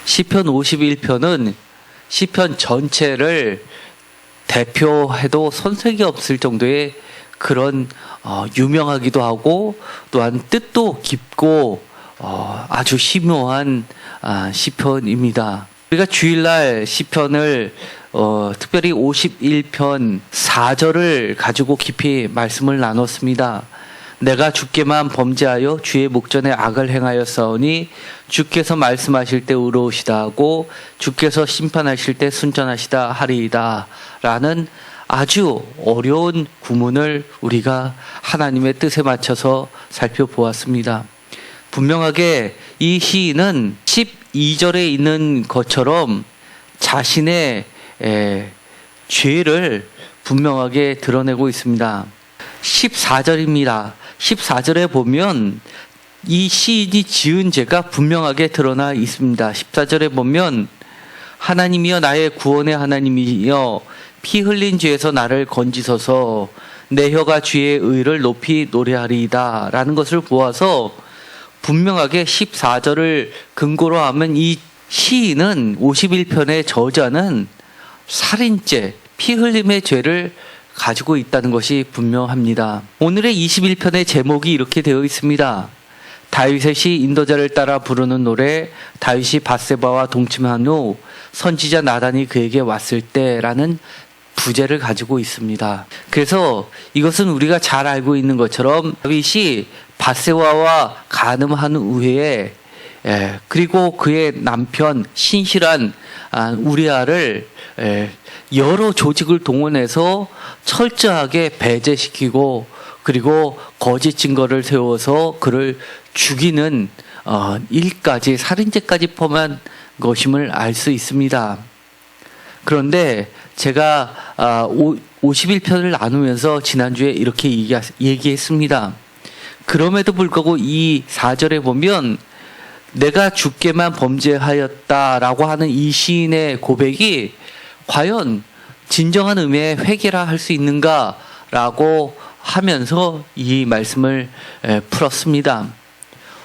시편 51편은 시편 전체를 대표해도 손색이 없을 정도의 그런 유명하기도 하고 또한 뜻도 깊고 아주 심오한 시편입니다. 우리가 주일날 시편을 특별히 51편 4절을 가지고 깊이 말씀을 나눴습니다. 내가 주께만 범죄하여 주의 목전에 악을 행하였사오니 주께서 말씀하실 때 의로우시다 하고 주께서 심판하실 때 순전하시다 하리이다 라는 아주 어려운 구문을 우리가 하나님의 뜻에 맞춰서 살펴보았습니다. 분명하게 이 시인은 12절에 있는 것처럼 자신의 죄를 분명하게 드러내고 있습니다. 14절입니다. 14절에 보면 이 시인이 지은 죄가 분명하게 드러나 있습니다. 14절에 보면 하나님이여 나의 구원의 하나님이여 피 흘린 죄에서 나를 건지소서 내 혀가 주의 의를 높이 노래하리이다 라는 것을 보아서 분명하게 14절을 근거로 하면 이 시인은 51편의 저자는 살인죄, 피 흘림의 죄를 가지고 있다는 것이 분명합니다. 오늘의 21편의 제목이 이렇게 되어 있습니다. 다윗의 인도자를 따라 부르는 노래, 다윗이 밧세바와 동침한 후 선지자 나단이 그에게 왔을 때라는 부제를 가지고 있습니다. 그래서 이것은 우리가 잘 알고 있는 것처럼 다윗이 밧세바와 간음한 후에 그리고 그의 남편 신실한 우리아를 여러 조직을 동원해서 철저하게 배제시키고 그리고 거짓 증거를 세워서 그를 죽이는 일까지 살인죄까지 포함한 것임을 알 수 있습니다. 그런데 제가 51편을 나누면서 지난주에 이렇게 얘기했습니다. 그럼에도 불구하고 이 4절에 보면 내가 주께만 범죄하였다라고 하는 이 시인의 고백이 과연 진정한 의미의 회개라 할 수 있는가라고 하면서 이 말씀을 풀었습니다.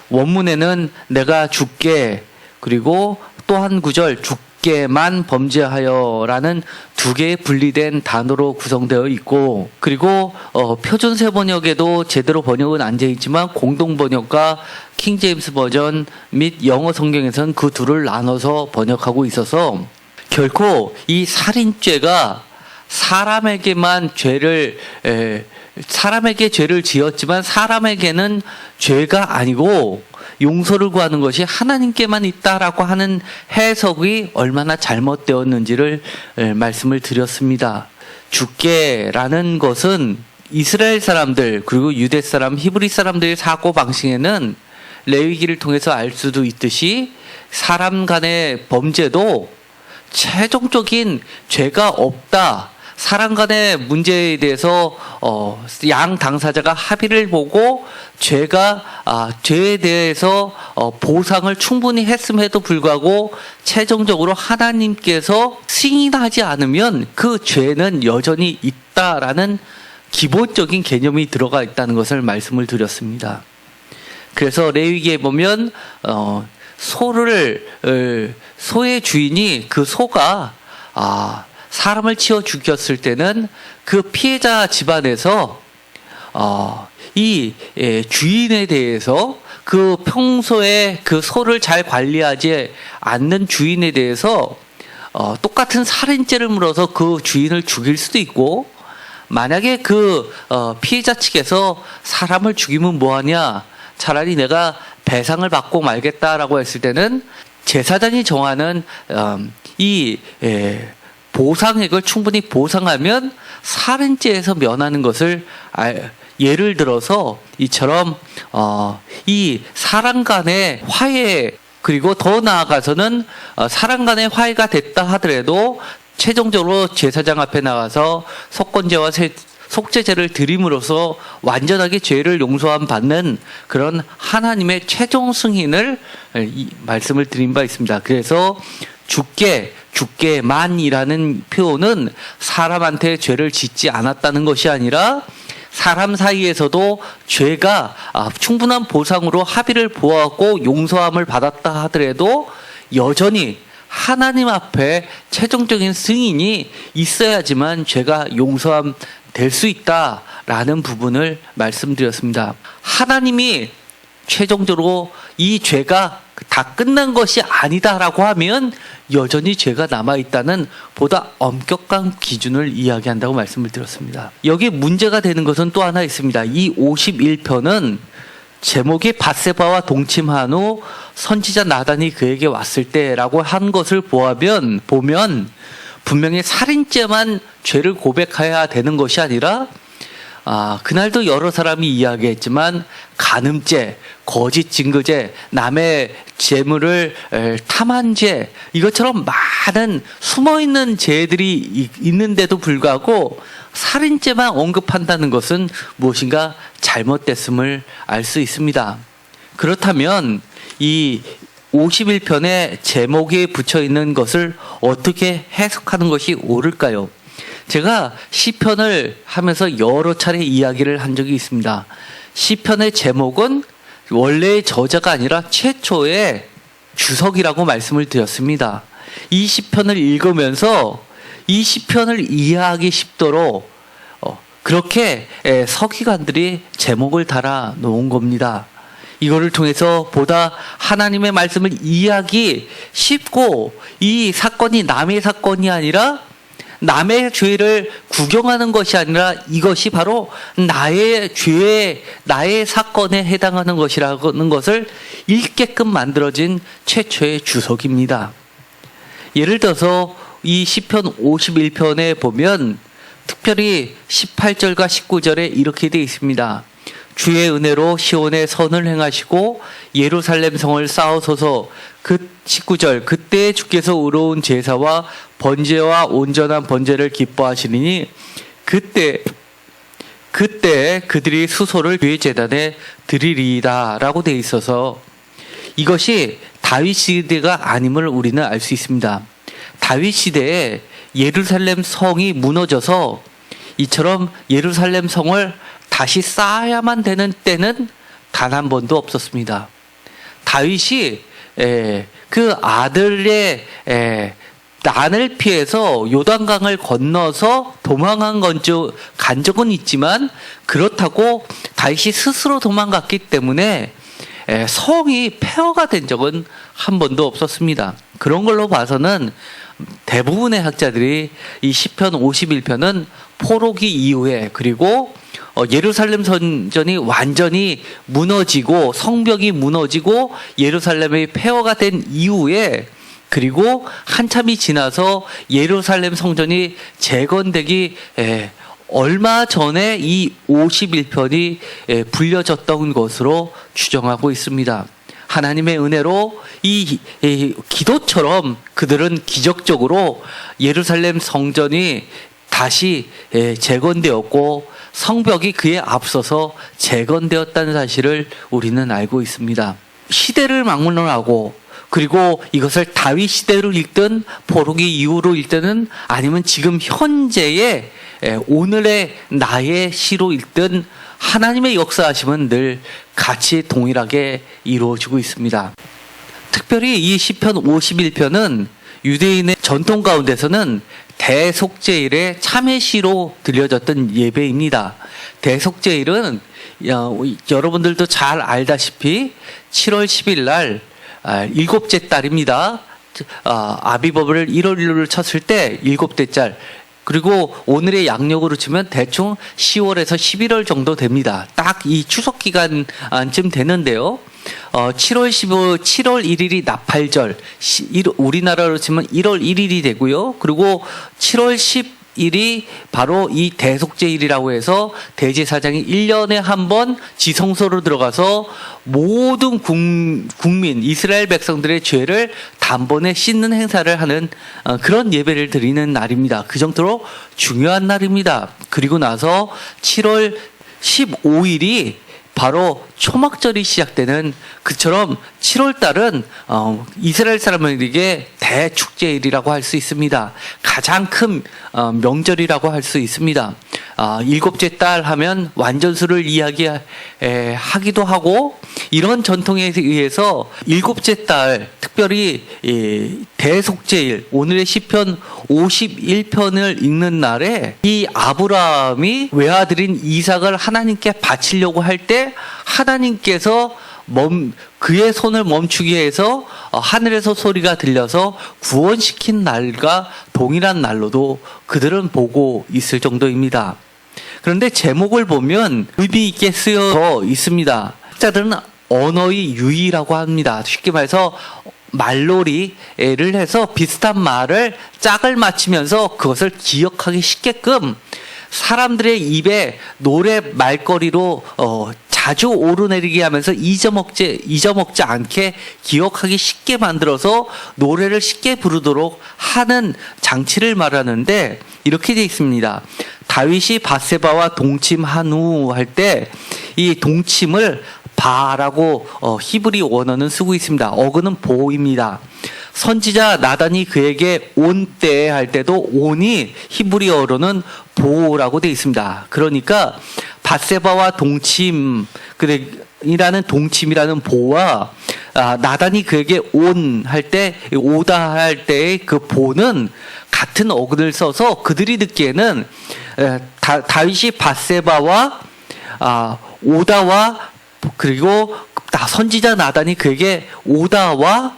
원문에는 내가 주께 그리고 또 한 구절 주께만 범죄하여라는 두 개의 분리된 단어로 구성되어 있고 그리고 표준세 번역에도 제대로 번역은 안 되어 있지만 공동 번역과 킹제임스 버전 및 영어 성경에서는 그 둘을 나눠서 번역하고 있어서 결코 이 살인죄가 사람에게만 사람에게 죄를 지었지만 사람에게는 죄가 아니고 용서를 구하는 것이 하나님께만 있다라고 하는 해석이 얼마나 잘못되었는지를 말씀을 드렸습니다. 주께라는 것은 이스라엘 사람들 그리고 유대 사람, 히브리 사람들의 사고 방식에는 레위기를 통해서 알 수도 있듯이 사람 간의 범죄도 최종적인 죄가 없다. 사람 간의 문제에 대해서 양 당사자가 합의를 보고 죄에 대해서 보상을 충분히 했음에도 불구하고 최종적으로 하나님께서 승인하지 않으면 그 죄는 여전히 있다라는 기본적인 개념이 들어가 있다는 것을 말씀을 드렸습니다. 그래서 레위기에 보면 소의 주인이 그 소가 사람을 치어 죽였을 때는 그 피해자 집안에서 이 주인에 대해서 그 평소에 그 소를 잘 관리하지 않는 주인에 대해서 똑같은 살인죄를 물어서 그 주인을 죽일 수도 있고 만약에 그 피해자 측에서 사람을 죽이면 뭐하냐 차라리 내가 배상을 받고 말겠다라고 했을 때는 제사장이 정하는 보상액을 충분히 보상하면 살인죄에서 면하는 것을 예를 들어서 이처럼 이 사람 간의 화해 그리고 더 나아가서는 사람 간의 화해가 됐다 하더라도 최종적으로 제사장 앞에 나가서 속건제와 속죄제를 드림으로써 완전하게 죄를 용서함 받는 그런 하나님의 최종 승인을 말씀을 드린 바 있습니다. 그래서 주께만이라는 표현은 사람한테 죄를 짓지 않았다는 것이 아니라 사람 사이에서도 죄가 충분한 보상으로 합의를 보았고 용서함을 받았다 하더라도 여전히 하나님 앞에 최종적인 승인이 있어야지만 죄가 용서함 될 수 있다라는 부분을 말씀드렸습니다. 하나님이 최종적으로 이 죄가 다 끝난 것이 아니다라고 하면 여전히 죄가 남아있다는 보다 엄격한 기준을 이야기한다고 말씀을 드렸습니다. 여기 문제가 되는 것은 또 하나 있습니다. 이 51편은 제목이 밧세바와 동침한 후 선지자 나단이 그에게 왔을 때라고 한 것을 보면 분명히 살인죄만 죄를 고백해야 되는 것이 아니라 그날도 여러 사람이 이야기했지만 간음죄, 거짓 증거죄, 남의 재물을 탐한 죄, 이것처럼 많은 숨어있는 죄들이 있는데도 불구하고 살인죄만 언급한다는 것은 무엇인가 잘못됐음을 알 수 있습니다. 그렇다면 이 51편의 제목에 붙여 있는 것을 어떻게 해석하는 것이 옳을까요? 제가 시편을 하면서 여러 차례 이야기를 한 적이 있습니다. 시편의 제목은 원래의 저자가 아니라 최초의 주석이라고 말씀을 드렸습니다. 이 시편을 읽으면서 이 시편을 이해하기 쉽도록 그렇게 서기관들이 제목을 달아 놓은 겁니다. 이거를 통해서 보다 하나님의 말씀을 이해하기 쉽고 이 사건이 남의 사건이 아니라 남의 죄를 구경하는 것이 아니라 이것이 바로 나의 죄, 나의 사건에 해당하는 것이라는 것을 읽게끔 만들어진 최초의 주석입니다. 예를 들어서 이 시편 51편에 보면 특별히 18절과 19절에 이렇게 되어 있습니다. 주의 은혜로 시온에 선을 행하시고 예루살렘 성을 쌓으소서. 그 19절 그때 주께서 의로운 제사와 번제와 온전한 번제를 기뻐하시리니 그때 그들이 수소를 주의 제단에 드리리이다 라고 되어 있어서 이것이 다윗 시대가 아님을 우리는 알 수 있습니다. 다윗 시대에 예루살렘 성이 무너져서 이처럼 예루살렘 성을 다시 쌓아야만 되는 때는 단 한 번도 없었습니다. 다윗이 그 아들의 난을 피해서 요단강을 건너서 도망간 간 적은 있지만 그렇다고 다윗이 스스로 도망갔기 때문에 성이 폐허가 된 적은 한 번도 없었습니다. 그런 걸로 봐서는 대부분의 학자들이 이 시편 51편은 포로기 이후에 그리고 예루살렘 성전이 완전히 무너지고 성벽이 무너지고 예루살렘이 폐허가 된 이후에 그리고 한참이 지나서 예루살렘 성전이 재건되기 얼마 전에 이 51편이 불려졌던 것으로 추정하고 있습니다. 하나님의 은혜로 이 기도처럼 그들은 기적적으로 예루살렘 성전이 다시 재건되었고 성벽이 그에 앞서서 재건되었다는 사실을 우리는 알고 있습니다. 시대를 막론하고 그리고 이것을 다윗 시대로 읽든 포로기 이후로 읽든 아니면 지금 현재의 오늘의 나의 시로 읽든 하나님의 역사하심은 늘 같이 동일하게 이루어지고 있습니다. 특별히 이 시편 51편은 유대인의 전통 가운데서는 대속죄일의 참회시로 들려졌던 예배입니다. 대속죄일은 여러분들도 잘 알다시피 7월 10일 날 일곱째 달입니다. 아비법을 1월 1일을 쳤을 때 일곱째 달 그리고 오늘의 양력으로 치면 대충 10월에서 11월 정도 됩니다. 딱 이 추석 기간쯤 되는데요. 7월 15일, 7월 1일이 나팔절, 우리나라로 치면 1월 1일이 되고요. 그리고 7월 10일이 바로 이 대속죄일이라고 해서 대제사장이 1년에 한 번 지성소로 들어가서 모든 국민, 이스라엘 백성들의 죄를 단번에 씻는 행사를 하는 그런 예배를 드리는 날입니다. 그 정도로 중요한 날입니다. 그리고 나서 7월 15일이 바로 초막절이 시작되는 그처럼 7월 달은 이스라엘 사람들에게 대축제일이라고 할 수 있습니다. 가장 큰 명절이라고 할 수 있습니다. 일곱째 달 하면 완전수를 이야기하기도 하고, 이런 전통에 의해서 일곱째 달 특별히 대속제일, 오늘의 시편 51편을 읽는 날에 이 아브라함이 외아들인 이삭을 하나님께 바치려고 할 때 하나님께서 그의 손을 멈추게 해서 하늘에서 소리가 들려서 구원시킨 날과 동일한 날로도 그들은 보고 있을 정도입니다. 그런데 제목을 보면 의미 있게 쓰여 있습니다. 학자들은 언어의 유의라고 합니다. 쉽게 말해서 말놀이를 해서 비슷한 말을 짝을 맞추면서 그것을 기억하기 쉽게끔 사람들의 입에 노래 말거리로 자주 오르내리게 하면서 잊어먹지 않게 기억하기 쉽게 만들어서 노래를 쉽게 부르도록 하는 장치를 말하는데, 이렇게 되어 있습니다. 다윗이 밧세바와 동침한 후 할 때 이 동침을 바라고 히브리 원어는 쓰고 있습니다. 어근은 보입니다. 선지자 나단이 그에게 온 때 할 때도 온이 히브리어로는 보라고 되어 있습니다. 그러니까 밧세바와 동침이라는 보와 나단이 그에게 온 할 때, 오다 할 때의 그 보는 같은 어근을 써서 그들이 듣기에는 다윗이 밧세바와 오다와, 그리고 선지자 나단이 그에게 오다와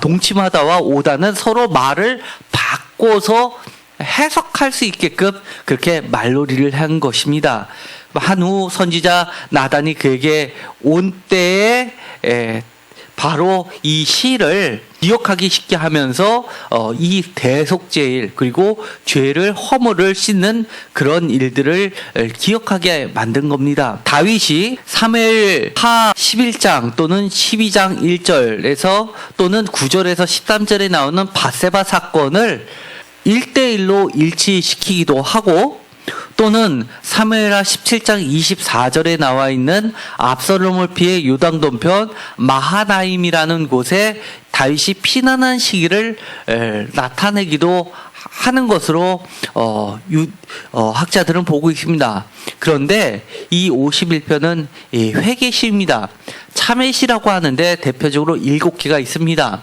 동침하다와 오다는 서로 말을 바꿔서 해석할 수 있게끔 그렇게 말놀이를 한 것입니다. 한 후 선지자 나단이 그에게 온 때에 바로 이 시를 기억하기 쉽게 하면서 이 대속죄일, 그리고 죄를 허물을 씻는 그런 일들을 기억하게 만든 겁니다. 다윗이 사무엘 하 11장 또는 12장 1절에서 또는 9절에서 13절에 나오는 밧세바 사건을 1대1로 일치시키기도 하고, 또는 사무엘하 17장 24절에 나와 있는 압살롬을 피해 요단동편 마하나임이라는 곳에 다윗이 피난한 시기를 나타내기도 하는 것으로 학자들은 보고 있습니다. 그런데 이 51편은 회개시입니다. 참회시라고 하는데 대표적으로 7개가 있습니다.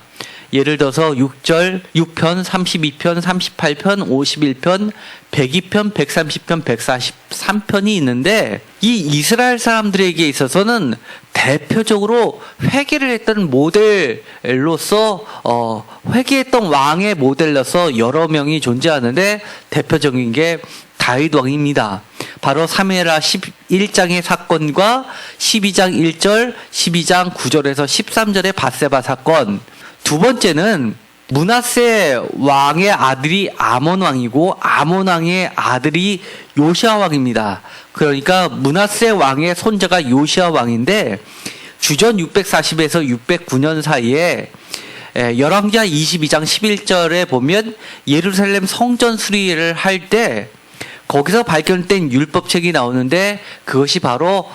예를 들어서 6편, 32편, 38편, 51편, 102편, 130편, 143편이 있는데, 이 이스라엘 사람들에게 있어서는 대표적으로 회개를 했던 모델로서 회개했던 왕의 모델로서 여러 명이 존재하는데, 대표적인 게 다윗 왕입니다. 바로 사무엘하 11장의 사건과 12장 1절, 12장 9절에서 13절의 밧세바 사건. 두 번째는 므낫세 왕의 아들이 아몬 왕이고, 아몬 왕의 아들이 요시아 왕입니다. 그러니까 므낫세 왕의 손자가 요시아 왕인데, 주전 640에서 609년 사이에 열왕기하 22장 11절에 보면 예루살렘 성전 수리를 할 때 거기서 발견된 율법책이 나오는데, 그것이 바로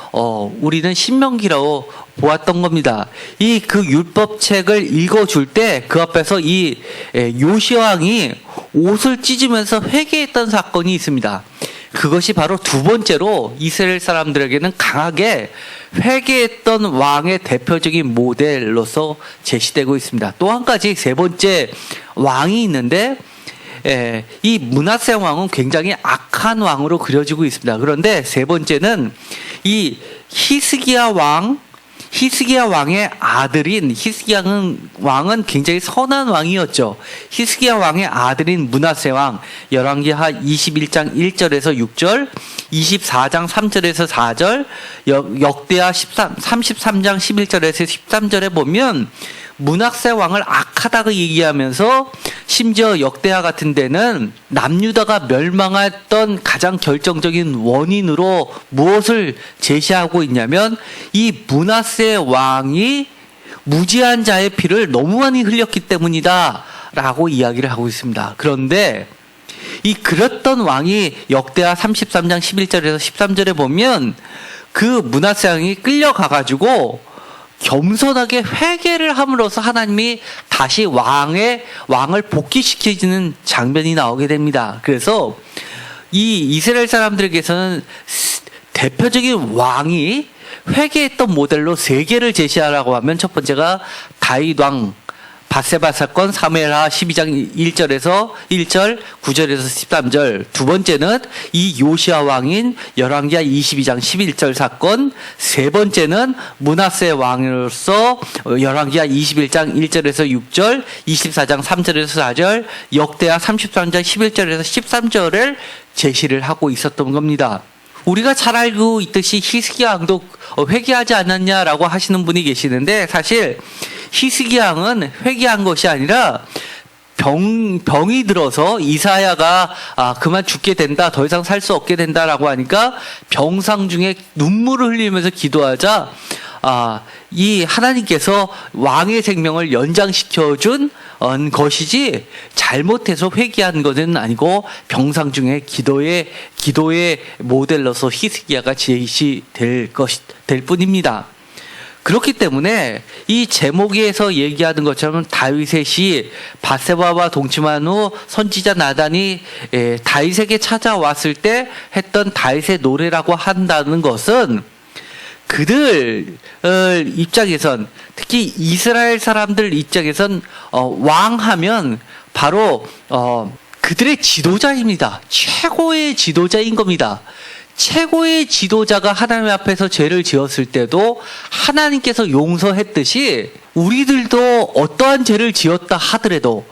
우리는 신명기라고 보았던 겁니다. 이 그 율법책을 읽어줄 때 그 앞에서 이 요시아 왕이 옷을 찢으면서 회개했던 사건이 있습니다. 그것이 바로 두 번째로 이스라엘 사람들에게는 강하게 회개했던 왕의 대표적인 모델로서 제시되고 있습니다. 또 한 가지, 세 번째 왕이 있는데, 이 므낫세 왕은 굉장히 악한 왕으로 그려지고 있습니다. 그런데 세 번째는 이 히스기야 왕의 아들인, 히스기야 왕은 굉장히 선한 왕이었죠. 히스기야 왕의 아들인 므낫세 왕, 열왕기하 21장 1절에서 6절, 24장 3절에서 4절, 역대하 33장 11절에서 13절에 보면 므낫세 왕을 악하다고 얘기하면서, 심지어 역대하 같은 데는 남유다가 멸망했던 가장 결정적인 원인으로 무엇을 제시하고 있냐면, 이 므낫세 왕이 무지한 자의 피를 너무 많이 흘렸기 때문이다 라고 이야기를 하고 있습니다. 그런데 이 그랬던 왕이 역대하 33장 11절에서 13절에 보면 그 므낫세 왕이 끌려가가지고 겸손하게 회개를 함으로써 하나님이 다시 왕을 복귀시키는 장면이 나오게 됩니다. 그래서 이 이스라엘 사람들에게서는 대표적인 왕이 회개했던 모델로 세 개를 제시하라고 하면, 첫 번째가 다윗 왕 밧세바 사건, 사무엘하 12장 1절, 9절에서 13절. 두 번째는 이 요시야 왕인 열왕기하 22장 11절 사건. 세 번째는 므낫세 왕으로서 열왕기하 21장 1절에서 6절, 24장 3절에서 4절, 역대하 33장 11절에서 13절을 제시를 하고 있었던 겁니다. 우리가 잘 알고 있듯이 히스기야 왕도 회개하지 않았냐라고 하시는 분이 계시는데, 사실 히스기야 왕은 회개한 것이 아니라 병이 들어서 이사야가 그만 죽게 된다, 더 이상 살 수 없게 된다라고 하니까 병상 중에 눈물을 흘리면서 기도하자 이 하나님께서 왕의 생명을 연장시켜준 것이지 잘못해서 회개한 것은 아니고 병상 중에 기도의 모델로서 히스기야가 제시될 뿐입니다. 그렇기 때문에 이 제목에서 얘기하는 것처럼 다윗의 시, 밧세바와 동침한 후 선지자 나단이 다윗에게 찾아왔을 때 했던 다윗의 노래라고 한다는 것은, 그들 입장에선, 특히 이스라엘 사람들 입장에선 왕하면 바로 그들의 지도자입니다. 최고의 지도자인 겁니다. 최고의 지도자가 하나님 앞에서 죄를 지었을 때도 하나님께서 용서했듯이, 우리들도 어떠한 죄를 지었다 하더라도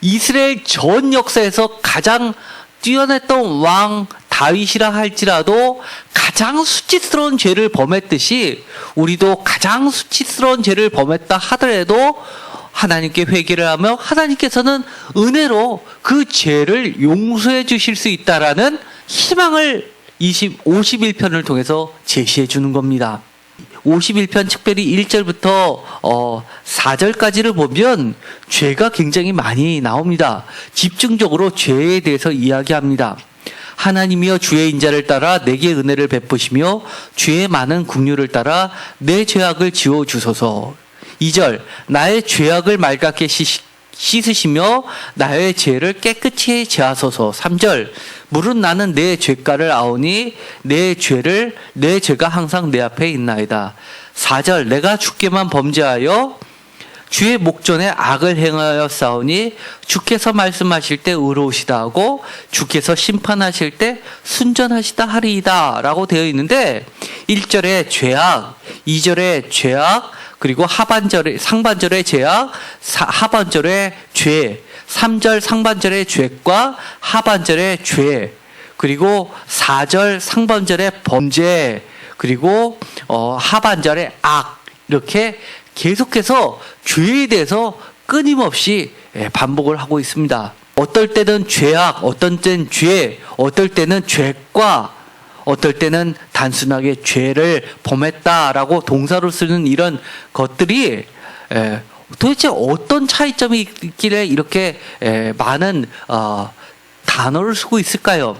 이스라엘 전 역사에서 가장 뛰어났던 왕 다윗이라 할지라도 가장 수치스러운 죄를 범했듯이, 우리도 가장 수치스러운 죄를 범했다 하더라도 하나님께 회개를 하며 하나님께서는 은혜로 그 죄를 용서해 주실 수 있다라는 희망을 51편을 통해서 제시해 주는 겁니다. 51편 특별히 1절부터 4절까지를 보면 죄가 굉장히 많이 나옵니다. 집중적으로 죄에 대해서 이야기합니다. 하나님이여 주의 인자를 따라 내게 은혜를 베푸시며 주의 많은 긍휼을 따라 내 죄악을 지워주소서. 2절 나의 죄악을 맑게 씻으시며 나의 죄를 깨끗이 제하소서. 3절 무릇 나는 내 죄가를 아오니 내 죄가 항상 내 앞에 있나이다. 4절 내가 주께만 범죄하여 주의 목전에 악을 행하여 싸우니 주께서 말씀하실 때 의로우시다 하고 주께서 심판하실 때 순전하시다 하리이다 라고 되어 있는데, 1절에 죄악, 2절에 죄악, 그리고 상반절에 죄악, 하반절에 죄, 3절 상반절의 죄과 하반절의 죄, 그리고 4절 상반절의 범죄, 그리고 하반절의 악, 이렇게 계속해서 죄에 대해서 끊임없이 반복을 하고 있습니다. 어떨 때는 죄악, 어떨 때는 죄, 어떨 때는 죄과, 어떨 때는 단순하게 죄를 범했다라고 동사로 쓰는 이런 것들이 도대체 어떤 차이점이 있길래 이렇게 많은 단어를 쓰고 있을까요?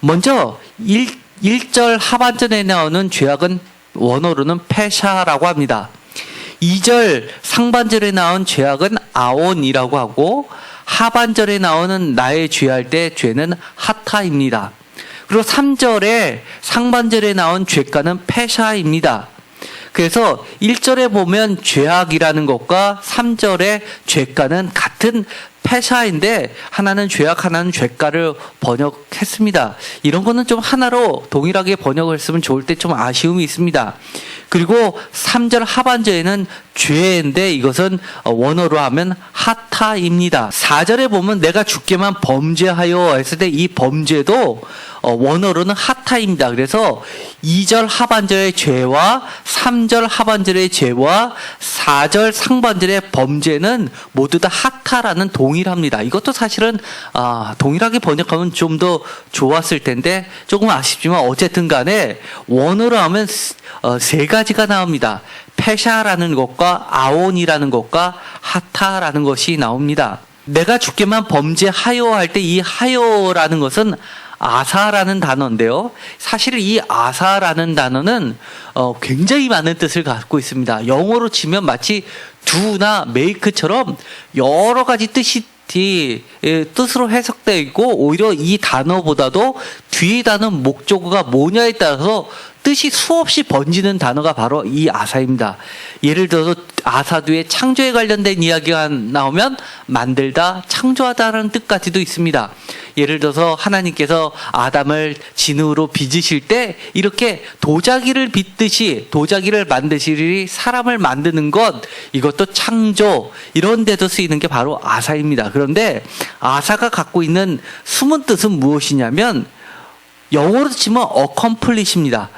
먼저 1절 하반절에 나오는 죄악은 원어로는 페샤라고 합니다. 2절 상반절에 나온 죄악은 아온이라고 하고, 하반절에 나오는 나의 죄할 때 죄는 하타입니다. 그리고 3절에 상반절에 나온 죄가는 페샤입니다. 그래서 1절에 보면 죄악이라는 것과 3절의 죄가는 같은 페샤인데, 하나는 죄악, 하나는 죄가를 번역했습니다. 이런 거는 좀 하나로 동일하게 번역을 했으면 좋을 때 좀 아쉬움이 있습니다. 그리고 3절 하반절에는 죄인데, 이것은 원어로 하면 하타입니다. 4절에 보면 내가 주께만 범죄하여 했을 때 이 범죄도 원어로는 하타입니다. 그래서 2절 하반절의 죄와 3절 하반절의 죄와 4절 상반절의 범죄는 모두 다 하타라는 동일합니다. 이것도 사실은 동일하게 번역하면 좀 더 좋았을 텐데 조금 아쉽지만, 어쨌든 간에 원어로 하면 세 가지가 나옵니다. 페샤라는 것과 아온이라는 것과 하타라는 것이 나옵니다. 내가 주께만 범죄하여 할 때 이 하여라는 것은 아사라는 단어인데요. 사실 이 아사라는 단어는 굉장히 많은 뜻을 갖고 있습니다. 영어로 치면 마치 do나 make처럼 여러 가지 뜻으로 해석되어 있고, 오히려 이 단어보다도 뒤에 단어 목적어가 뭐냐에 따라서 뜻이 수없이 번지는 단어가 바로 이 아사입니다. 예를 들어서 아사 뒤에 창조에 관련된 이야기가 나오면 만들다, 창조하다라는 뜻까지도 있습니다. 예를 들어서 하나님께서 아담을 진으로 빚으실 때 이렇게 도자기를 빚듯이 도자기를 만드시리 사람을 만드는 것, 이것도 창조, 이런 데도 쓰이는 게 바로 아사입니다. 그런데 아사가 갖고 있는 숨은 뜻은 무엇이냐면 영어로 치면 accomplish입니다.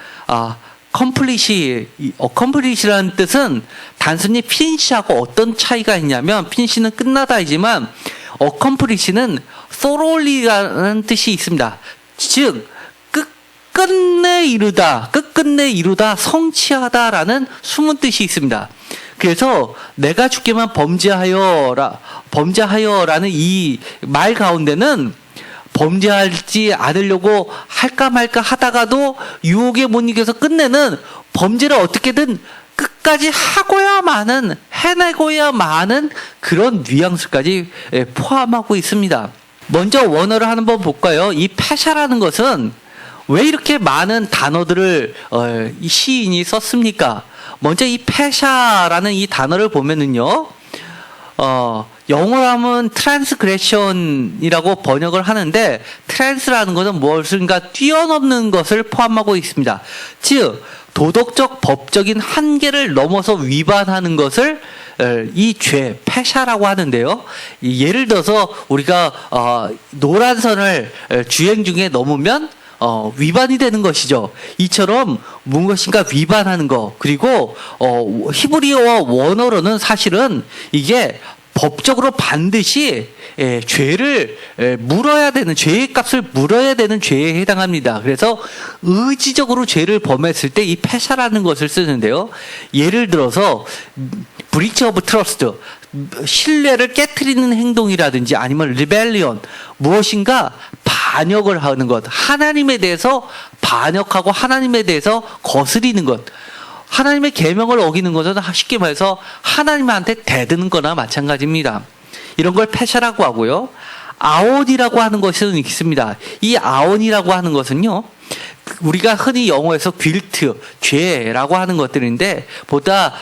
accomplish라는 뜻은 단순히 finish하고 어떤 차이가 있냐면, finish는 끝나다이지만 accomplish는 thoroughly라는 뜻이 있습니다. 즉 끝끝내 이루다, 성취하다라는 숨은 뜻이 있습니다. 그래서 내가 주께만 범죄하여라는 이 말 가운데는 범죄하지 않으려고 할까 말까 하다가도 유혹에 못 이겨서 끝내는, 범죄를 어떻게든 끝까지 해내고야 마는 그런 뉘앙스까지 포함하고 있습니다. 먼저 원어를 한번 볼까요? 이 패샤라는 것은 왜 이렇게 많은 단어들을 이 시인이 썼습니까? 먼저 이 패샤라는 이 단어를 보면은요, 영어로 하면 트랜스그레션이라고 번역을 하는데, 트랜스라는 것은 무엇인가 뛰어넘는 것을 포함하고 있습니다. 즉 도덕적 법적인 한계를 넘어서 위반하는 것을 이 죄, 패샤라고 하는데요. 예를 들어서 우리가 노란 선을 주행 중에 넘으면 위반이 되는 것이죠. 이처럼 무엇인가 위반하는 것, 그리고 히브리어 원어로는 사실은 이게 법적으로 반드시 죄를 물어야 되는, 죄의 값을 물어야 되는 죄에 해당합니다. 그래서 의지적으로 죄를 범했을 때 이 패샤라는 것을 쓰는데요. 예를 들어서 breach of trust, 신뢰를 깨트리는 행동이라든지, 아니면 rebellion, 무엇인가 반역을 하는 것, 하나님에 대해서 반역하고 하나님에 대해서 거스리는 것, 하나님의 계명을 어기는 것은 쉽게 말해서 하나님한테 대드는 거나 마찬가지입니다. 이런 걸 패샤라고 하고요. 아온이라고 하는 것은 있습니다. 이 아온이라고 하는 것은요, 우리가 흔히 영어에서 guilt, 죄라고 하는 것들인데, 보다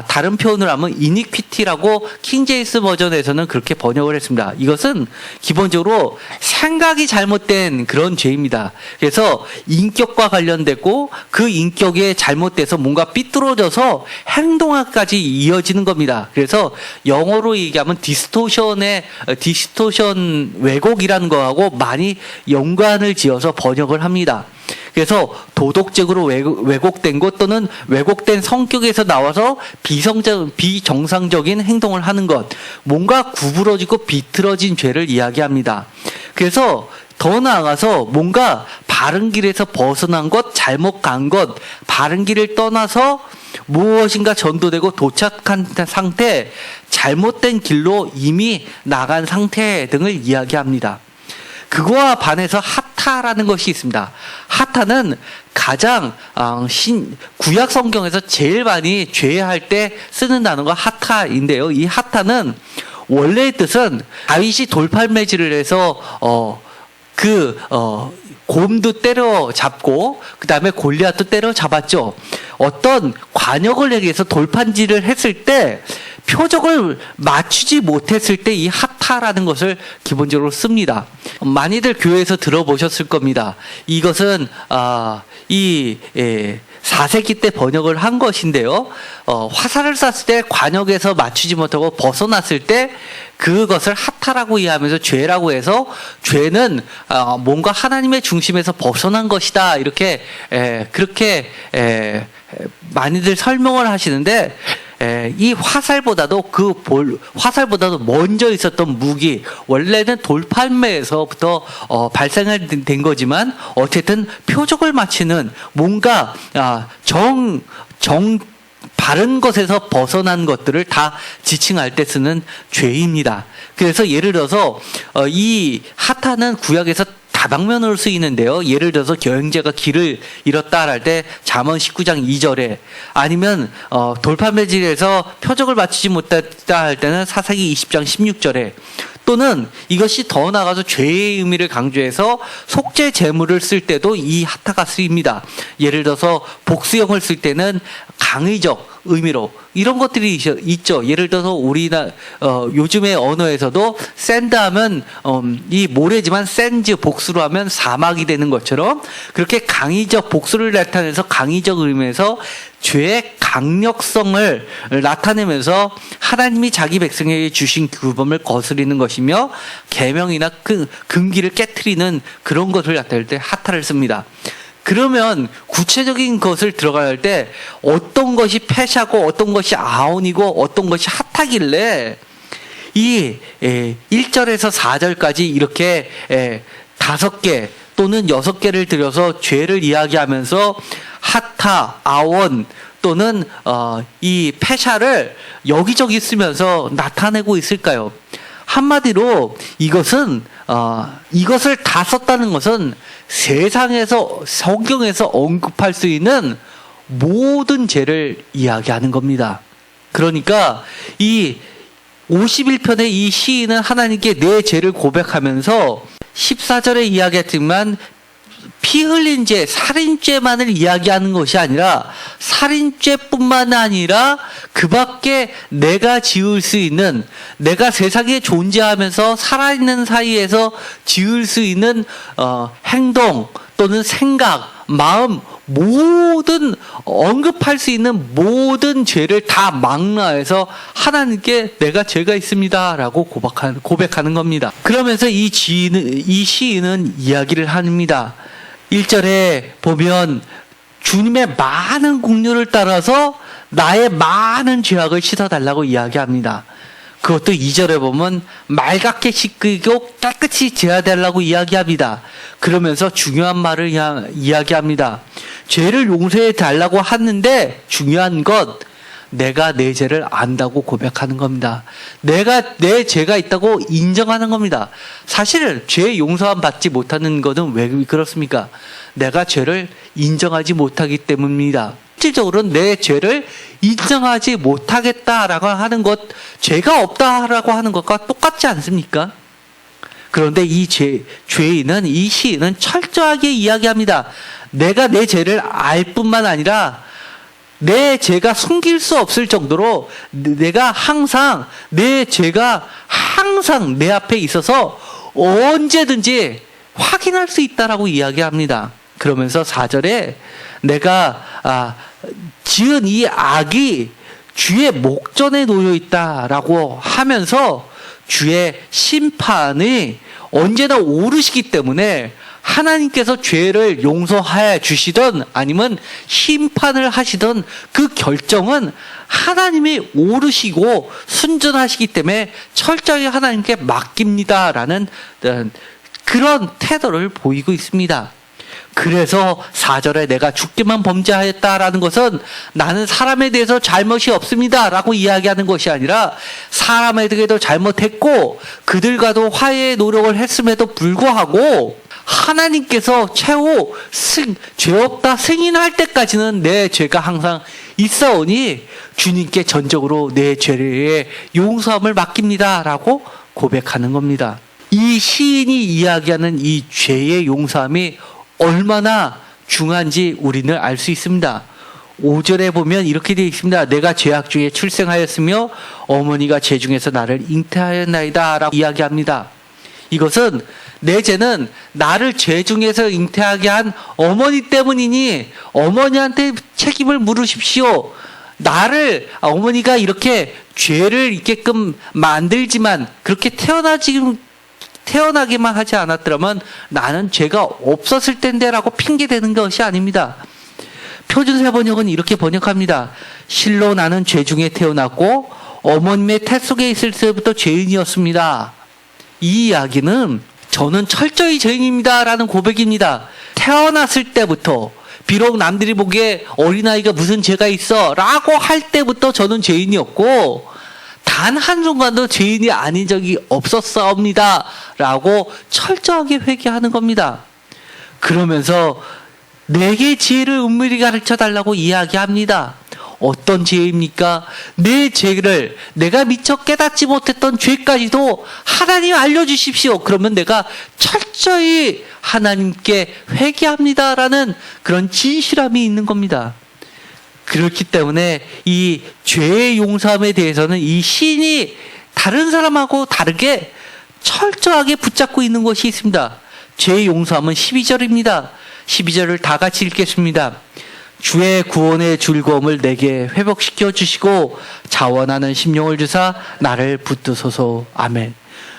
다른 표현을 하면 iniquity라고 킹제임스 버전에서는 그렇게 번역을 했습니다. 이것은 기본적으로 생각이 잘못된 그런 죄입니다. 그래서 인격과 관련되고, 그 인격에 잘못돼서 뭔가 삐뚤어져서 행동까지 이어지는 겁니다. 그래서 영어로 얘기하면 디스토션 왜곡이라는 거하고 많이 연관을 지어서 번역을 합니다. 그래서 도덕적으로 왜곡된 것, 또는 왜곡된 성격에서 나와서 비정상적인 행동을 하는 것, 뭔가 구부러지고 비틀어진 죄를 이야기합니다. 그래서 더 나아가서 뭔가 바른 길에서 벗어난 것, 잘못 간 것, 바른 길을 떠나서 무엇인가 전도되고 도착한 상태, 잘못된 길로 이미 나간 상태 등을 이야기합니다. 그거와 반해서 하타라는 것이 있습니다. 하타는 가장 구약 성경에서 제일 많이 죄할 때 쓰는 단어가 하타인데요. 이 하타는 원래의 뜻은 다윗이 돌팔매질을 해서 곰도 때려잡고 그 다음에 골리앗도 때려잡았죠. 어떤 관역을 향해서 돌판질을 했을 때 표적을 맞추지 못했을 때 이 하타라는 것을 기본적으로 씁니다. 많이들 교회에서 들어보셨을 겁니다. 이것은 4세기 때 번역을 한 것인데요. 화살을 쐈을 때 관역에서 맞추지 못하고 벗어났을 때 그것을 하타라고 이해하면서 죄라고 해서, 죄는 뭔가 하나님의 중심에서 벗어난 것이다, 이렇게 그렇게 많이들 설명을 하시는데, 이 화살보다도 화살보다도 먼저 있었던 무기, 원래는 돌팔매에서부터 발생된 거지만 어쨌든 표적을 맞추는 뭔가 바른 것에서 벗어난 것들을 다 지칭할 때 쓰는 죄입니다. 그래서 예를 들어서 이 하타는 구약에서 다방면으로 쓰이는데요. 예를 들어서 여행자가 길을 잃었다 할 때 잠언 19장 2절에, 아니면 돌판매질에서 표적을 맞추지 못했다 할 때는 사사기 20장 16절에, 또는 이것이 더 나아가서 죄의 의미를 강조해서 속죄 제물을 쓸 때도 이 하타가 쓰입니다. 예를 들어서 복수형을 쓸 때는 강의적 의미로 이런 것들이 있죠. 예를 들어서 우리나 요즘의 언어에서도 샌드하면 이 모래지만 샌즈 복수로 하면 사막이 되는 것처럼, 그렇게 강의적 복수를 나타내서 강의적 의미에서 죄의 강력성을 나타내면서 하나님이 자기 백성에게 주신 규범을 거스리는 것이며 계명이나 금기를 깨트리는 그런 것을 나타낼 때 하타를 씁니다. 그러면 구체적인 것을 들어갈 때 어떤 것이 패샤고 어떤 것이 아온이고 어떤 것이 하타길래 이 1절에서 4절까지 이렇게 5개 또는 6개를 들여서 죄를 이야기하면서 하타, 아원 또는 이 패샤를 여기저기 쓰면서 나타내고 있을까요? 한마디로 이것을 다 썼다는 것은 세상에서, 성경에서 언급할 수 있는 모든 죄를 이야기하는 겁니다. 그러니까 이 51편의 이 시인은 하나님께 내 죄를 고백하면서 14절에 이야기했지만 피 흘린 죄, 살인죄만을 이야기하는 것이 아니라 살인죄뿐만 아니라 그 밖에 내가 지을 수 있는, 내가 세상에 존재하면서 살아있는 사이에서 지을 수 있는 행동 또는 생각, 마음, 모든 언급할 수 있는 모든 죄를 다 망라해서 하나님께 내가 죄가 있습니다 라고 고백하는 겁니다. 그러면서 이 시인은 이야기를 합니다. 1절에 보면 주님의 많은 긍휼을 따라서 나의 많은 죄악을 씻어달라고 이야기합니다. 그것도 2절에 보면 맑게 씻기고 깨끗이 제하달라고 이야기합니다. 그러면서 중요한 말을 이야기합니다. 죄를 용서해 달라고 하는데 중요한 것, 내가 내 죄를 안다고 고백하는 겁니다. 내가 내 죄가 있다고 인정하는 겁니다. 사실 죄 용서함 받지 못하는 것은 왜 그렇습니까? 내가 죄를 인정하지 못하기 때문입니다. 실질적으로는 내 죄를 인정하지 못하겠다라고 하는 것, 죄가 없다라고 하는 것과 똑같지 않습니까? 그런데 이 죄인은, 이 시인은 철저하게 이야기합니다. 내가 내 죄를 알 뿐만 아니라 내 죄가 숨길 수 없을 정도로 내가 항상, 내 죄가 항상 내 앞에 있어서 언제든지 확인할 수 있다라고 이야기합니다. 그러면서 4절에 내가 지은 이 악이 주의 목전에 놓여 있다라고 하면서 주의 심판이 언제나 오르시기 때문에 하나님께서 죄를 용서해 주시든 아니면 심판을 하시든 그 결정은 하나님이 오르시고 순전하시기 때문에 철저히 하나님께 맡깁니다라는 그런 태도를 보이고 있습니다. 그래서 4절에 내가 죽기만 범죄하였다라는 것은 나는 사람에 대해서 잘못이 없습니다 라고 이야기하는 것이 아니라 사람에게도 잘못했고 그들과도 화해의 노력을 했음에도 불구하고 하나님께서 최후 죄 없다 승인할 때까지는 내 죄가 항상 있어오니 주님께 전적으로 내 죄의 용서함을 맡깁니다 라고 고백하는 겁니다. 이 시인이 이야기하는 이 죄의 용서함이 얼마나 중요한지 우리는 알 수 있습니다. 5절에 보면 이렇게 되어 있습니다. 내가 죄악 중에 출생하였으며 어머니가 죄 중에서 나를 잉태하였나이다 라고 이야기합니다. 이것은 내 죄는 나를 죄 중에서 잉태하게 한 어머니 때문이니 어머니한테 책임을 물으십시오. 나를 어머니가 이렇게 죄를 있게끔 만들지만 그렇게 태어나기만 하지 않았더라면 나는 죄가 없었을 텐데 라고 핑계대는 것이 아닙니다. 표준세 번역은 이렇게 번역합니다. 실로 나는 죄 중에 태어났고 어머님의 태 속에 있을 때부터 죄인이었습니다. 이 이야기는 저는 철저히 죄인입니다 라는 고백입니다. 태어났을 때부터, 비록 남들이 보기에 어린아이가 무슨 죄가 있어 라고 할 때부터 저는 죄인이었고, 단 한순간도 죄인이 아닌 적이 없었사옵니다 라고 철저하게 회개하는 겁니다. 그러면서 내게 지혜를 은밀히 가르쳐 달라고 이야기합니다. 어떤 지혜입니까? 내 죄를, 내가 미처 깨닫지 못했던 죄까지도 하나님 알려주십시오. 그러면 내가 철저히 하나님께 회개합니다라는 그런 진실함이 있는 겁니다. 그렇기 때문에 이 죄의 용서함에 대해서는 이 시인이 다른 사람하고 다르게 철저하게 붙잡고 있는 것이 있습니다. 죄의 용서함은 12절입니다. 12절을 다 같이 읽겠습니다. 주의 구원의 즐거움을 내게 회복시켜 주시고 자원하는 심령을 주사 나를 붙드소서. 아멘.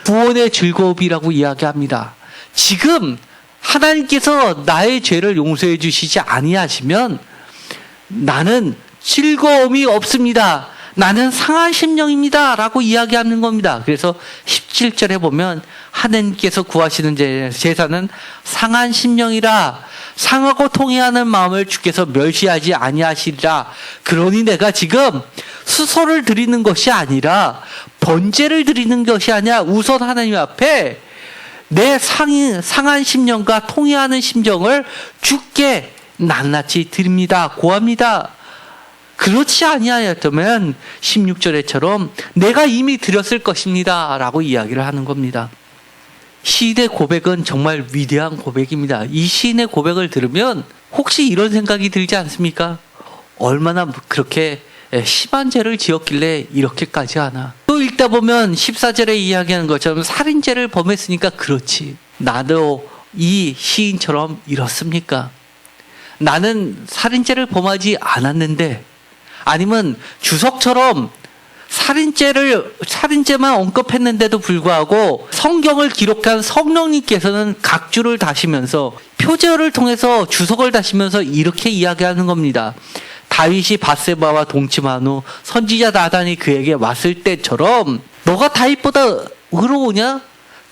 구원의 즐거움이라고 이야기합니다. 지금 하나님께서 나의 죄를 용서해 주시지 아니하시면 나는 즐거움이 없습니다. 나는 상한 심령입니다 라고 이야기하는 겁니다. 그래서 17절에 보면 하나님께서 구하시는 제사는 상한 심령이라 상하고 통회하는 마음을 주께서 멸시하지 아니하시리라. 그러니 내가 지금 수소를 드리는 것이 아니라 번제를 드리는 것이 아니라 우선 하나님 앞에 내 상한 심령과 통회하는 심정을 주께 낱낱이 드립니다. 고합니다. 그렇지 아니하였다면 16절에처럼 내가 이미 드렸을 것입니다 라고 이야기를 하는 겁니다. 시인의 고백은 정말 위대한 고백입니다. 이 시인의 고백을 들으면 혹시 이런 생각이 들지 않습니까? 얼마나 그렇게 심한 죄를 지었길래 이렇게까지 하나. 또 읽다 보면 14절에 이야기하는 것처럼 살인죄를 범했으니까 그렇지. 나도 이 시인처럼 이렇습니까? 나는 살인죄를 범하지 않았는데, 아니면 주석처럼 살인죄만 언급했는데도 불구하고 성경을 기록한 성령님께서는 각주를 다시면서 표제어를 통해서 주석을 다시면서 이렇게 이야기하는 겁니다. 다윗이 밧세바와 동침한 후 선지자 나단이 그에게 왔을 때처럼 너가 다윗보다 의로우냐?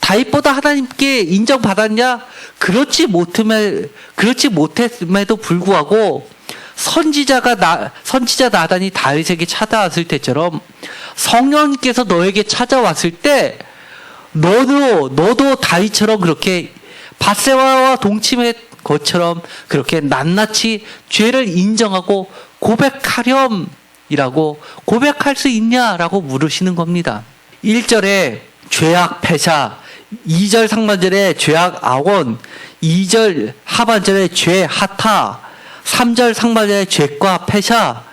다윗보다 하나님께 인정받았냐? 그렇지 못했음에도 불구하고 선지자 나단이 다윗에게 찾아왔을 때처럼 성령님께서 너에게 찾아왔을 때 너도 다윗처럼 그렇게 밧세바와 동침의 것처럼 그렇게 낱낱이 죄를 인정하고 고백하렴이라고 고백할 수 있냐라고 물으시는 겁니다. 1절에 죄악 패사, 2절 상반절에 죄악 아원, 2절 하반절에 죄 하타, 3절 상반절에 죄과 패사,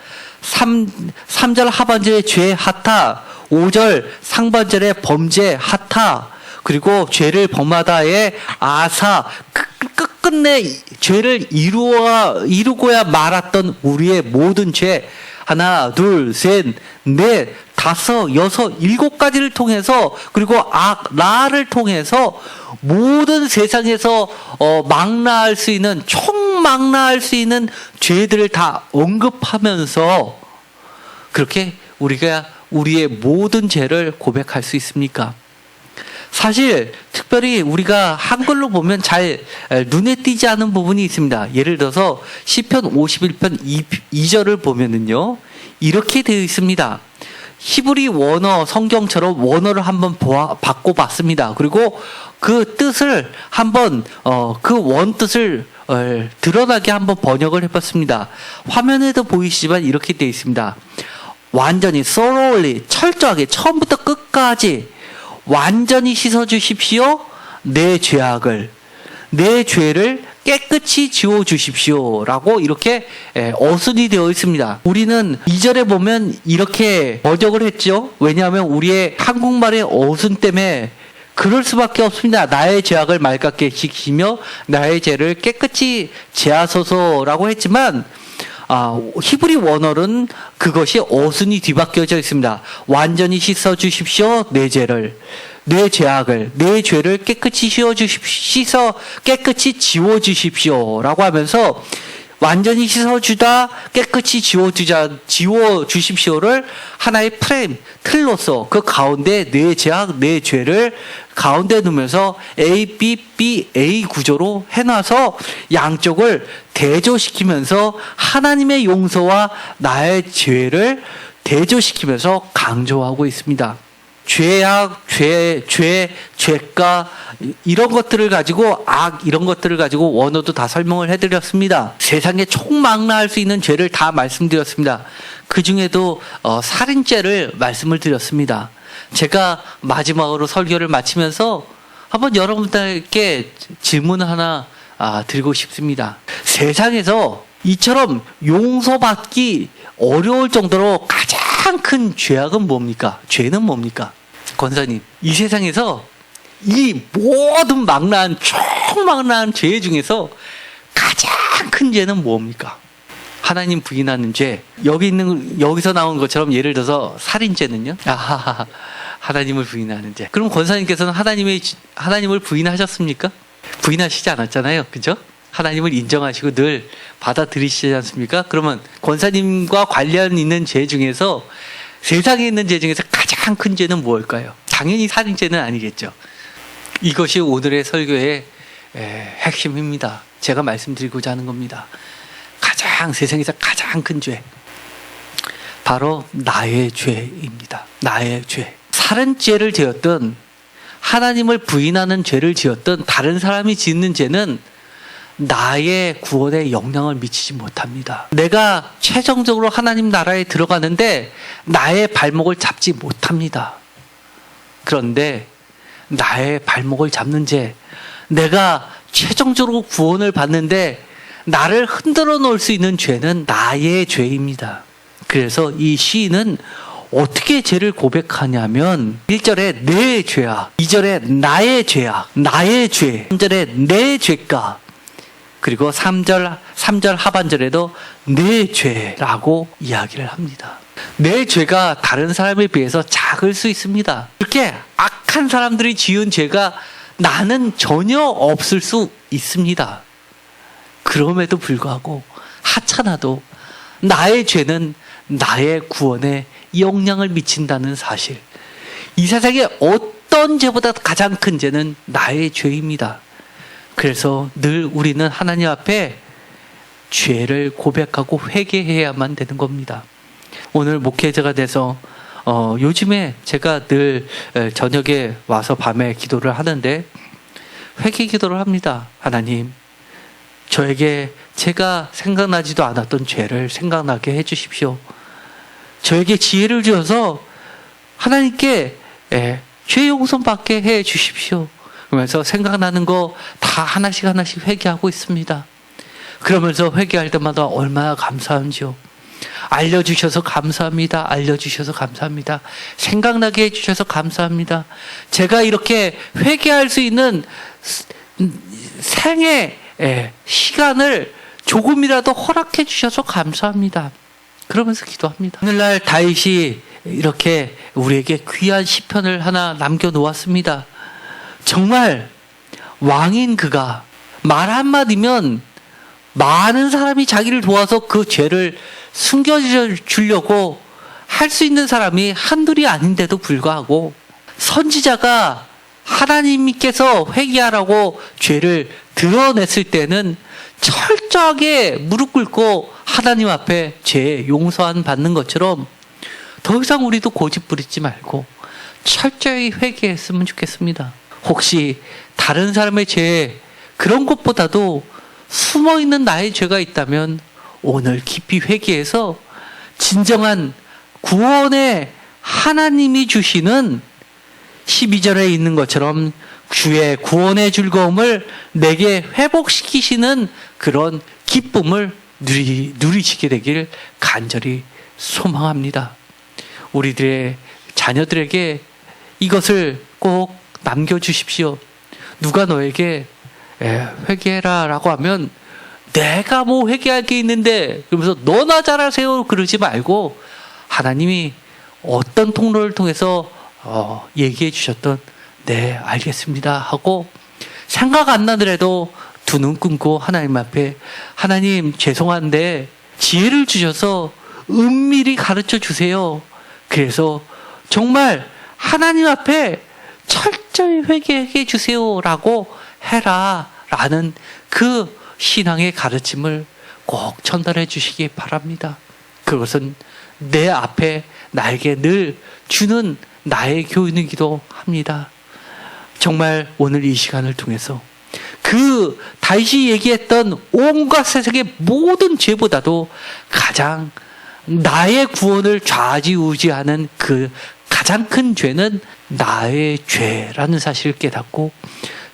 3절 하반절에 죄 하타, 5절 상반절에 범죄 하타, 그리고 죄를 범하다의 아사, 끝끝내 죄를 이루고야 말았던 우리의 모든 죄, 하나, 둘, 셋, 넷, 다섯, 여섯, 7가지를 통해서, 그리고 라를 통해서 모든 세상에서 망라할 수 있는, 총망라할 수 있는 죄들을 다 언급하면서 그렇게 우리가 우리의 모든 죄를 고백할 수 있습니까? 사실 특별히 우리가 한글로 보면 잘 눈에 띄지 않은 부분이 있습니다. 예를 들어서 시편 51편 2절을 보면은요, 이렇게 되어 있습니다. 히브리 원어 성경처럼 원어를 한번 바꿔봤습니다. 그리고 그 뜻을 한번 그 원뜻을 드러나게 한번 번역을 해봤습니다. 화면에도 보이시지만 이렇게 되어 있습니다. 완전히 thoroughly, 철저하게 처음부터 끝까지 완전히 씻어주십시오. 내 죄를 깨끗이 지워주십시오 라고 이렇게 어순이 되어 있습니다. 우리는 2절에 보면 이렇게 번역을 했죠. 왜냐하면 우리의 한국말의 어순 때문에 그럴 수밖에 없습니다. 나의 죄악을 맑게 지키며 나의 죄를 깨끗이 제하소서라고 했지만 히브리 원어는 그것이 어순이 뒤바뀌어져 있습니다. 완전히 씻어주십시오. 내 죄악을, 내 죄를 깨끗이 깨끗이 지워주십시오 라고 하면서 완전히 씻어주다, 깨끗이 지워주십시오를 하나의 프레임, 틀로서 그 가운데 내 죄악, 내 죄를 가운데 두면서 A, B, B, A 구조로 해놔서 양쪽을 대조시키면서 하나님의 용서와 나의 죄를 대조시키면서 강조하고 있습니다. 죄악, 죄가 이런 것들을 가지고 악 이런 것들을 가지고 원어도 다 설명을 해드렸습니다. 세상에 총망라할 수 있는 죄를 다 말씀드렸습니다. 그 중에도 살인죄를 말씀을 드렸습니다. 제가 마지막으로 설교를 마치면서 한번 여러분들께 질문 하나 드리고 싶습니다. 세상에서 이처럼 용서받기 어려울 정도로 가장 큰 죄악은 뭡니까? 죄는 뭡니까? 권사님, 이 세상에서 이 모든 총망라한 죄 중에서 가장 큰 죄는 뭡니까? 하나님 부인하는 죄. 여기서 나온 것처럼 예를 들어서 살인죄는요? 하나님을 부인하는 죄. 그럼 권사님께서는 하나님을 부인하셨습니까? 부인하시지 않았잖아요. 그죠? 하나님을 인정하시고 늘 받아들이시지 않습니까? 그러면 권사님과 관련 있는 죄 중에서 세상에 있는 죄 중에서 가장 큰 죄는 무엇일까요? 당연히 살인죄는 아니겠죠. 이것이 오늘의 설교의 핵심입니다. 제가 말씀드리고자 하는 겁니다. 세상에서 가장 큰 죄, 바로 나의 죄입니다. 나의 죄. 살인죄를 지었든 하나님을 부인하는 죄를 지었든 다른 사람이 짓는 죄는 나의 구원에 영향을 미치지 못합니다. 내가 최종적으로 하나님 나라에 들어가는데 나의 발목을 잡지 못합니다. 그런데 나의 발목을 잡는 죄, 내가 최종적으로 구원을 받는데 나를 흔들어 놓을 수 있는 죄는 나의 죄입니다. 그래서 이 시인은 어떻게 죄를 고백하냐면 1절에 내 죄악, 2절에 나의 죄악, 나의 죄, 3절에 내 죄가, 그리고 3절 하반절에도 내 죄라고 이야기를 합니다. 내 죄가 다른 사람에 비해서 작을 수 있습니다. 이렇게 악한 사람들이 지은 죄가 나는 전혀 없을 수 있습니다. 그럼에도 불구하고 하찮아도 나의 죄는 나의 구원에 영향을 미친다는 사실. 이 세상에 어떤 죄보다 가장 큰 죄는 나의 죄입니다. 그래서 늘 우리는 하나님 앞에 죄를 고백하고 회개해야만 되는 겁니다. 오늘 목회자가 돼서 요즘에 제가 늘 저녁에 와서 밤에 기도를 하는데 회개 기도를 합니다. 하나님, 저에게 제가 생각나지도 않았던 죄를 생각나게 해주십시오. 저에게 지혜를 주어서 하나님께 죄 용서받게 해주십시오. 그러면서 생각나는 거 다 하나씩 회개하고 있습니다. 그러면서 회개할 때마다 얼마나 감사한지요. 알려주셔서 감사합니다. 알려주셔서 감사합니다. 생각나게 해주셔서 감사합니다. 제가 이렇게 회개할 수 있는 생애 시간을 조금이라도 허락해 주셔서 감사합니다. 그러면서 기도합니다. 오늘날 다윗이 이렇게 우리에게 귀한 시편을 하나 남겨놓았습니다. 정말 왕인 그가 말 한마디면 많은 사람이 자기를 도와서 그 죄를 숨겨주려고 할 수 있는 사람이 한둘이 아닌데도 불구하고 선지자가 하나님께서 회개하라고 죄를 드러냈을 때는 철저하게 무릎 꿇고 하나님 앞에 죄 용서한 받는 것처럼 더 이상 우리도 고집 부리지 말고 철저히 회개했으면 좋겠습니다. 혹시 다른 사람의 죄 그런 것보다도 숨어있는 나의 죄가 있다면 오늘 깊이 회개해서 진정한 구원의 하나님이 주시는 12절에 있는 것처럼 주의 구원의 즐거움을 내게 회복시키시는 그런 기쁨을 누리시게 되길 간절히 소망합니다. 우리들의 자녀들에게 이것을 꼭 남겨주십시오. 누가 너에게 회개해라 라고 하면 내가 뭐 회개할 게 있는데 그러면서 너나 잘하세요 그러지 말고 하나님이 어떤 통로를 통해서 얘기해 주셨던 네 알겠습니다 하고 생각 안 나더라도 두 눈 끊고 하나님 앞에 하나님 죄송한데 지혜를 주셔서 은밀히 가르쳐 주세요. 그래서 정말 하나님 앞에 철저히 회개해 주세요라고 해라라는 그 신앙의 가르침을 꼭 전달해 주시기 바랍니다. 그것은 내 앞에 나에게 늘 주는 나의 교훈이기도 합니다. 정말 오늘 이 시간을 통해서 그 다윗이 얘기했던 온갖 세상의 모든 죄보다도 가장 나의 구원을 좌지우지하는 그 가장 큰 죄는 나의 죄라는 사실을 깨닫고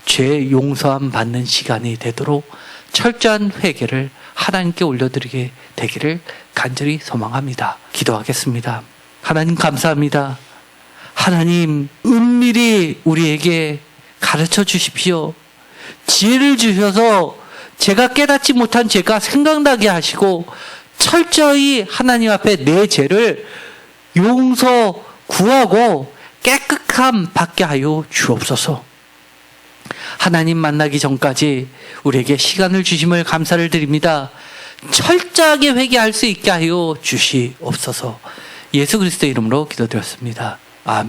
죄 용서함 받는 시간이 되도록 철저한 회개를 하나님께 올려드리게 되기를 간절히 소망합니다. 기도하겠습니다. 하나님 감사합니다. 하나님 은밀히 우리에게 가르쳐 주십시오. 지혜를 주셔서 제가 깨닫지 못한 죄가 생각나게 하시고 철저히 하나님 앞에 내 죄를 용서 구하고 깨끗함 받게 하여 주옵소서. 하나님 만나기 전까지 우리에게 시간을 주심을 감사를 드립니다. 철저하게 회개할 수 있게 하여 주시옵소서. 예수 그리스도의 이름으로 기도드렸습니다. 아멘.